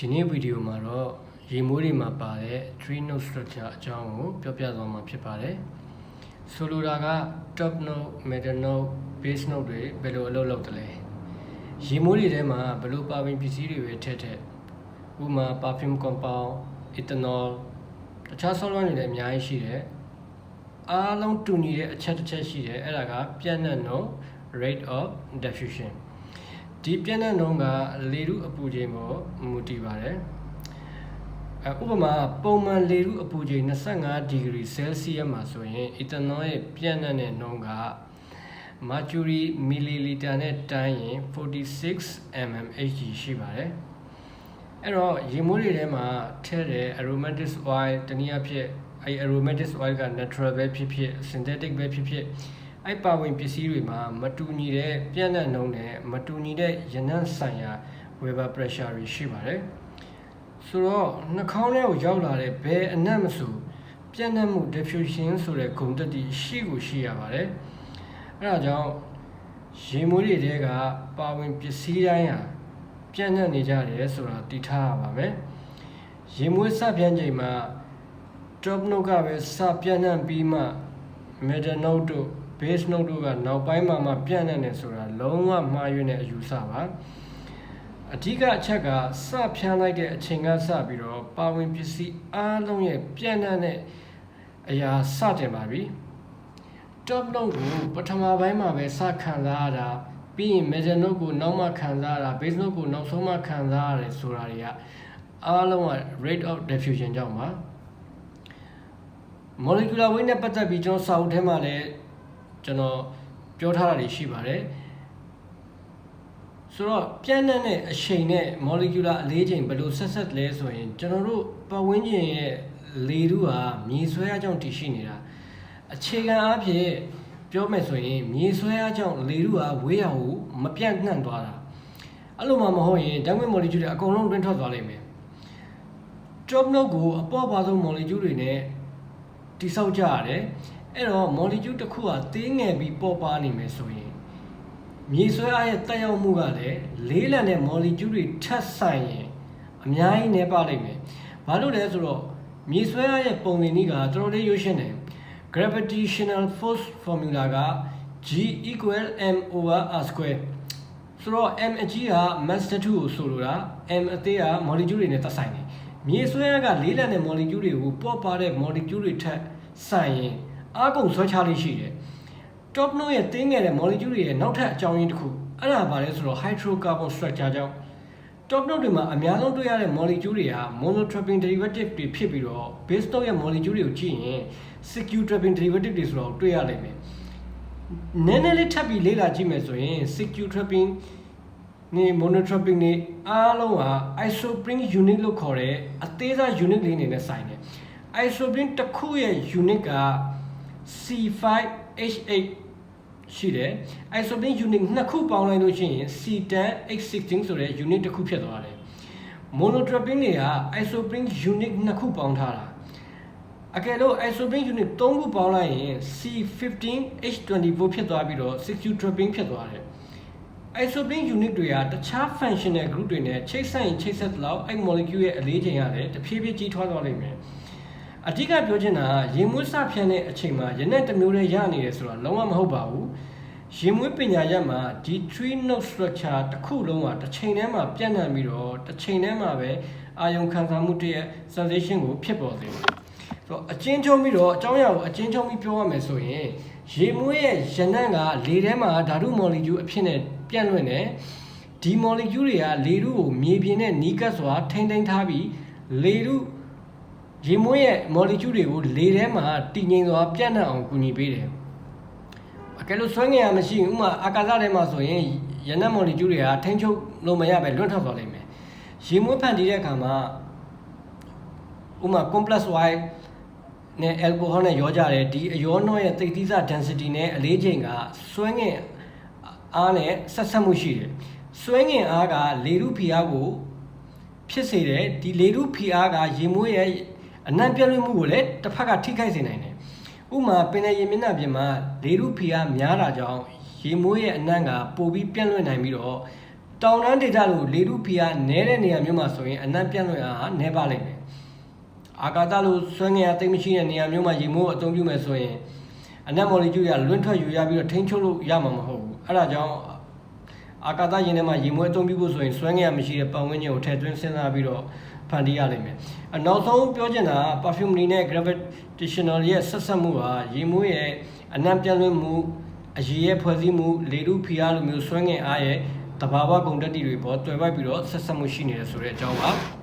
ဒီနေ့ဗီဒီယိုမှာတော့ရေမိုးတွေမှာပါတဲ့ tree node structure အကြောင်းကိုပြောပြသွားမှာဖြစ်ပါတယ်။ဆိုလိုတာက top node, middle node, base node တွေဘယ်လိုအလုပ်လုပ်တယ်လဲ။ရေမိုးတွေထဲမှာဘယ်လိုပါဝင်ပစ္စည်းတွေပဲထည့်ဥပမာ perfume compound, ethanol တခြား solvent တွေလည်းအများကြီးရှိတယ်။အားလုံးတူညီတဲ့အချက်တစ်ချက်ရှိတယ်။အဲ့ဒါကပြန့်နှံ့နှုန်း rate of diffusionဒီပြန့်နှံ့နှုန်းကလေထုအပူချိန်ပေါ်မူတည်ပါတယ်ဥပမာပုံမှန်လေထုအပူချိန်25ဒီဂရီဆဲလ်စီယပ်မှာဆိုရင် ethanol ရဲ့ပြန့်နှံ့တဲ့နှုန်းက mercury မီလီလီတာနဲ့တိုင်းရင်46 mmHg ရှိပါတယ်အဲ့တော့ရေမိုးတွေထဲမှာထည့်တဲ့ aromatic oil တနည်းအားဖြင့်aromatic oil က natural ပဲဖြစ်ဖြစ် synthetic ပဲဖြစ်ဖြစ်အဲ့ပါဝင်ပစ္စည်းတွေမှာမတူညီတဲ့ပြန့်နှံ့နှုန်းနဲ့မတူညီတဲ့ရနံ့ဆိုင်ရာ Weber pressure တွေရှိပါတယ်ဆိုတော့နှာခေါင်းထဲကိုရောက်လာတဲ့ဘယ်အနံ့မဆိုပြန့်နှံ့မှု diffusion ဆိုတဲ့ဂုဏ်သတ္တိရှိရပါတယ်အဲဒါကြောင့်ရေမိုးတွေထဲကပါဝင်ပစ္စည်းတိုင်းဟာပြန့်နှံ့နေကြတယ်ဆိုတာသိထားရပါမယ်ရေမိုးစပြန့်ချိန်မှာ top node ကပဲစပြန့်နှံ့ပြီးမှ middle node တို့base node တို့ကနောက်ပိုင်းမှာပြန့်နှံ့နေဆိုတာလုံးဝမှားယွင်းတဲ့အယူဆပါအဓိကအချက်ကစဖြန်းလိုက်တဲ့အချိန်ကစပြီးတော့ပါဝင်ပစ္စည်းအားလုံးရဲ့ပြန့်နှံ့တဲ့အရာစတင်ပါပြီ top node ကိုပထမပိုင်းမှာပဲစခံစားရတာပြီးရင် middle node ကိုနောက်မှခံစားရတာ base node ကိုနောက်ဆုံးမှခံစားရတယ်ဆိုတာတွေကအားလုံးက rate of diffusion ကြောင့်ပါ molecular weight နဲ့ပတ်သက်ပြီးကျွန်တော်စာအုပ်ထဲမှာလည်းကျွန်တော်ပြောထားတာတွေရှိပါတယ်ဆိုတော့ပြန့်နှံ့တဲ့အချိန်နဲ့ molecular အလေးချိန်ဘယ်လိုဆက်လဲဆိုရင်ကျွန်တော်တို့ပတ်ဝန်းကျင်ရဲ့လေထုဟာမြေဆွဲအားကြောင့်တည်ရှိနေတာအခြေခံအားဖြင့်ပြောမယ်ဆိုရင်မြေဆွဲအားကြောင့်လေထုဟာဝေးရာကိုမပြန့်နှံ့သွားတာအဲ့လိုမှမဟုတ်ရင်ဓာတ်ငွေ့ molecule တွေအကုန်လုံးတွင်းထွက်သွားလိမ့်မယ် top node ကိုအပေါ့ပါဆုံး molecule တွေနဲ့တိဆောက်ကြရတယ်အဲ့တော့ molecule တစ်ခုကသေးငယ်ပြီးပေါ်ပါနေမယ်ဆိုရင်မြေဆွဲအားရဲ့တက်ရောက်မှုကလည်းလေးလံတဲ့ molecule တွေထပ်ဆိုင်ရင်အများကြီးနှဲပါလိမ့်မယ်။ဘာလို့လဲဆိုတော့မြေဆွဲအားရဲ့ပုံသင်နည်းကတော်တော်လေးရိုးရှင်းတယ် gravitational force formula က G equal m over r square ဆိုတော့ m အကြီးက mass 2ကိုဆိုလိုတာ m အသေးက molecule တွေနဲ့သက်ဆိုင်တယ်။မြေဆွဲအားကလေးလံတဲ့ molecule တွေကိုပေါ်ပါတဲ့ molecule တွေထပ်ဆိုင်ရင်အားကုန်ဆွဲချလေးရှိတယ် top node ရဲ့တင်းငယ်တဲ့ molecule တွေရဲ့နောက်ထပ်အကြောင်းရင်းတစ်ခုအဲ့ဒါဘာလဲဆိုတော့ hydrocarbon structure ကြောင့် top node တွေမှာအများဆုံးတွေ့ရတဲ့ molecule တွေက monotrapping derivative တွေဖြစ်ပြီးတော့ base node ရဲ့ molecule တွေကိုကြည့်ရင် skew-trapping derivative တွေဆိုတော့တွေ့ရလိမ့်မယ်နည်းနည်းလေးထပ်ပြီးလေ့လာကြည့်မယ်ဆိုရင် skew-trapping နေ monotrapping နေအားလုံးဟာ isoprene unit လို့ခေါ်တဲ့အသေးစား unit လေးနေနဲ့ဆိုင်တယ် isoprene တစ်ခုရဲ့ unit က C5H8 ရှိတယ် isoprene unit နှစ်ခုပေါင်းလိုက်လို့ရှိရင် C10H16 ဆိုတဲ့ unit တစ်ခုဖြစ်သွားတယ် monotrapping တွေက isoprene unit နှစ်ခုပေါင်းထားတာအကယ်လို့ isoprene unit သုံးခုပေါင်းလိုက်ရင် C15H24 ဖြစ်သွားပြီးတော့ skew-trapping ဖြစ်သွားတယ် isoprene unit တွေကတခြား functional group တွေနဲ့ချိတ်ဆက်ရင်ချိတ်ဆက်သလောက်အဲ့ molecule ရဲ့အလေးချိန်ရတယ်တဖြည်းဖြည်းကြီးထွားသွားလိမ့်မယ်အဓိကပြောချင်တာရေမွေးစဖြန်းတဲ့အချိန်မှာရနံ့တစ်မျိုးလေးရနေတယ်ဆိုတာလုံးဝမဟုတ်ပါဘူးရေမွေးပညာရပ်မှာဒီ tree node structure တစ်ခုလုံးကတစ်ချိန်တည်းမှာပြန့်နှံ့ပြီးတော့တစ်ချိန်တည်းမှာပဲအာယုံခံစားမှုတည်းရဲ့ sensation ကိုဖြစ်ပေါ်စေတယ်ဆိုတော့အချင်းချုံပြီးတော့အကြောင်းအရာကိုအချင်းချုံပြီးပြောရမယ်ဆိုရင်ရေမွေးရဲ့ရနံ့ကလေထဲမှာဓာတု molecule အဖြစ်နဲ့ပြန့်လွင့်တယ်ဒီ molecule တွေကလေထုကိုမြေပြင်နဲ့နီးကပ်စွာထိန်းသိမ်းထားပြီးလေထုရေမွေးရဲ့ molecule တွေကိုလေထဲမှာတည်ငြိမ်စွာပြန့်နှံ့အောင်ကူညီပေးတယ်အကယ်လို့ဆွဲငင်ရမရှိဘူးဥမာအာကာသထဲမှာဆိုရင်ရနံ့ molecule တွေကထိန်းချုပ်လို့မရပဲလွတ်ထွက်သွားလိမ့်မယ်ရေမွေးဖန်တီးတဲ့အခါမှာဥမာ complex Y နဲ့ alcohol နဲ့ရောကြတယ်ဒီအရောနှောရဲ့သိပ်သီးစား density နဲ့အလေးချိန်ကဆွဲငင်အားနဲ့ဆက်ဆက်မှုရှိတယ်ဆွဲငင်အားကလေထုဖိအားကိုဖြစ်စေတယ်ဒီလေထုဖိအားကရေမွေးရဲ့အနံ့ပြည့်လွင့်မှုကိုလည်းတစ်ဖက်ကထိခိုက်စေနိုင်တယ်ဥမာပင်လယ်ရေမျက်နှာပြင်မှာလေထုဖိအားများတာကြောင့်ရေမွေးရဲ့အနံ့ကပိုပြီးပြန့်လွင့်နိုင်ပြီးတော့ တောင်တန်းဒေသလိုလေထုဖိအားနည်းတဲ့နေရာမျိုးမှာဆိုရင်အနံ့ပြန့်လွင့်အားနည်းပါလိမ့်မယ်အာကာသလိုဆွဲငင်အားသိမ့်မရှိတဲ့နေရာမျိုးမှာရေမိုးအသုံးပြုမယ်ဆိုရင်အနံ့မော်လီကျူးရလွင့်ထွက်ယူရပြီးတော့ထိန်းချုပ်လို့ရမှာမဟုတ်ဘူးအဲ့ဒါကြောင့်အာကာသယာဉ်ထဲမှာရေမိုးအသုံးပြုဖို့ဆိုရင်ဆွဲငင်အားမရှိတဲ့ပတ်ဝန်းကျင်ကိုထည့်သွင်းစဉ်းစားပြီးတော့ဖန်တီးရလိမ့်မယ်နောက်ဆုံးပြောချင်တာ perfume နဲ့ gravitational ရဲ့ဆက်ဆက်မှုဟာရေမိုးရဲ့အနံ့ပြန့်လွင့်မှုအရေရဲ့ဖွဲ့စည်းမှုလေထုဖိအားလိုမျိုးဆွဲငင်အားရဲ့တဘာဝဂုဏ်တက်တီတွေပေါ်တွယ်ပိုက်ပြီးတော့ဆက်ဆက်မှုရှိနေတယ်ဆိုတဲ့အကြောင်းပါ